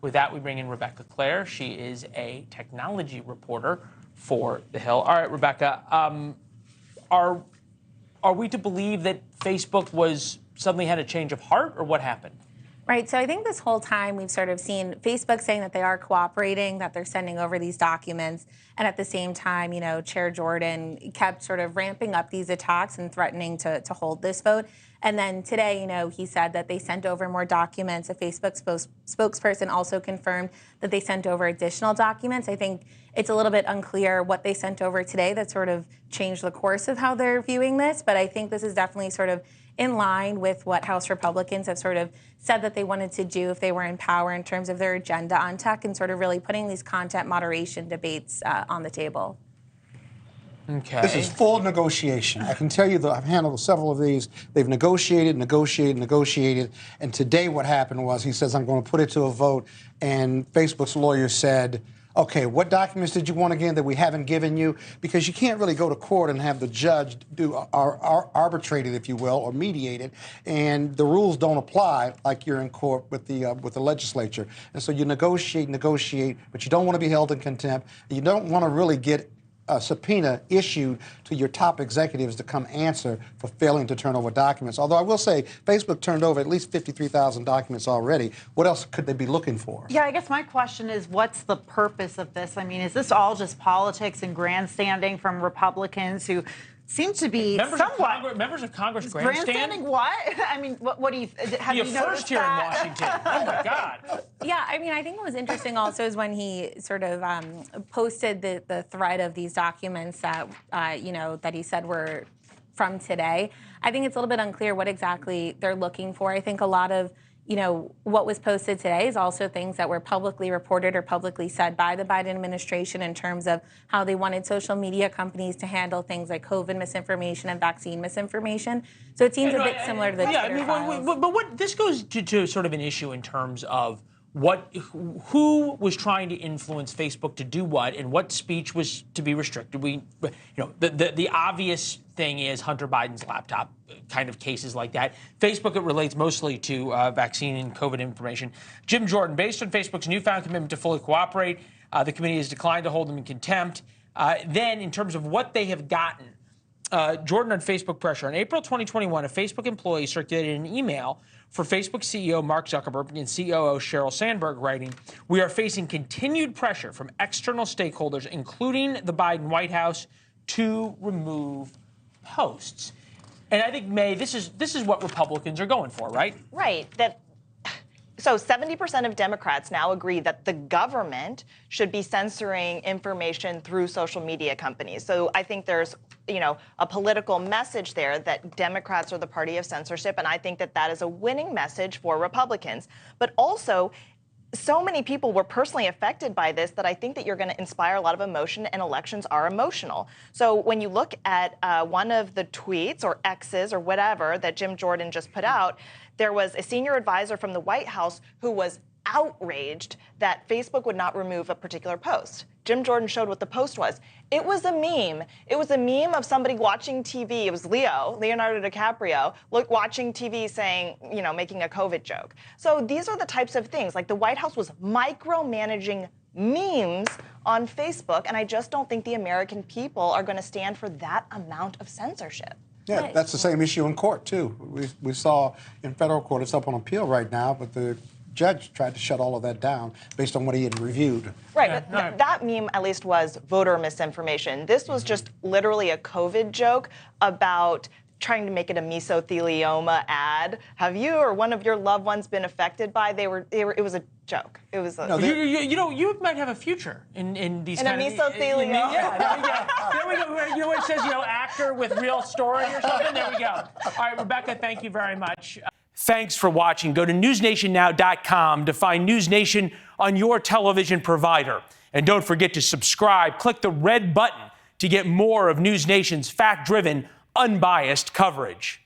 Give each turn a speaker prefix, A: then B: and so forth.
A: With that, we bring in Rebecca Klar. She is a technology reporter for The Hill. All right, Rebecca, are we to believe that Facebook suddenly had a change of heart, or what happened?
B: Right. So I think this whole time we've sort of seen Facebook saying that they are cooperating, that they're sending over these documents. And at the same time, Chair Jordan kept sort of ramping up these attacks and threatening to hold this vote. And then today, he said that they sent over more documents. A Facebook spokesperson also confirmed that they sent over additional documents. I think it's a little bit unclear what they sent over today that sort of changed the course of how they're viewing this. But I think this is definitely sort of in line with what House Republicans have sort of said that they wanted to do if they were in power in terms of their agenda on tech and sort of really putting these content moderation debates on the table.
C: Okay. This is full negotiation. I can tell you that I've handled several of these. They've negotiated, and today what happened was he says, I'm going to put it to a vote, and Facebook's lawyer said, okay, what documents did you want again that we haven't given you? Because you can't really go to court and have the judge arbitrate it, if you will, or mediate it, and the rules don't apply like you're in court with the legislature. And so you negotiate, but you don't want to be held in contempt. You don't want to really get a subpoena issued to your top executives to come answer for failing to turn over documents. Although I will say Facebook turned over at least 53,000 documents already. What else could they be looking for?
D: Yeah, I guess my question is, what's the purpose of this? I mean, is this all just politics and grandstanding from Republicans who seem to be
A: members of Congress
D: grandstanding? What? I mean, what do you have you noticed
A: first here in Washington? Oh my God.
B: Yeah, I mean, I think what was interesting also is when he sort of posted the thread of these documents that that he said were from today. I think it's a little bit unclear what exactly they're looking for. I think a lot of what was posted today is also things that were publicly reported or publicly said by the Biden administration in terms of how they wanted social media companies to handle things like COVID misinformation and vaccine misinformation. So it seems a bit similar to the Twitter files.
A: But what this goes to sort of an issue in terms of who was trying to influence Facebook to do what, and what speech was to be restricted. The obvious thing is Hunter Biden's laptop, kind of cases like that. Facebook, it relates mostly to vaccine and COVID information. Jim Jordan, based on Facebook's newfound commitment to fully cooperate, the committee has declined to hold them in contempt. Then, in terms of what they have gotten, Jordan on Facebook pressure. In April 2021, a Facebook employee circulated an email for Facebook CEO Mark Zuckerberg and COO Sheryl Sandberg, writing, "We are facing continued pressure from external stakeholders, including the Biden White House, to remove posts." And I think, May, this is what Republicans are going for, right?
E: Right. So 70% of Democrats now agree that the government should be censoring information through social media companies. So I think there's, a political message there that Democrats are the party of censorship, and I think that is a winning message for Republicans. But also, so many people were personally affected by this that I think that you're going to inspire a lot of emotion, and elections are emotional. So when you look at one of the tweets or X's or whatever that Jim Jordan just put out, there was a senior advisor from the White House who was outraged that Facebook would not remove a particular post. Jim Jordan showed what the post was. It was a meme. It was a meme of somebody watching TV. It was Leonardo DiCaprio, watching TV saying, making a COVID joke. So these are the types of things. Like the White House was micromanaging memes on Facebook, and I just don't think the American people are going to stand for that amount of censorship.
C: Yeah, that's the same issue in court, too. We saw in federal court, it's up on appeal right now, but the judge tried to shut all of that down based on what he had reviewed.
E: Right, but that meme at least was voter misinformation. This was just literally a COVID joke about trying to make it a mesothelioma ad. Have you or one of your loved ones been affected by? It was a joke. It was a...
A: No, you might have a future in these
E: kind of... mesothelioma.
A: Yeah, there we go. You know what it says, actor with real story or something? There we go. All right, Rebecca, thank you very much. Thanks for watching. Go to newsnationnow.com to find NewsNation on your television provider. And don't forget to subscribe. Click the red button to get more of NewsNation's fact-driven, unbiased coverage.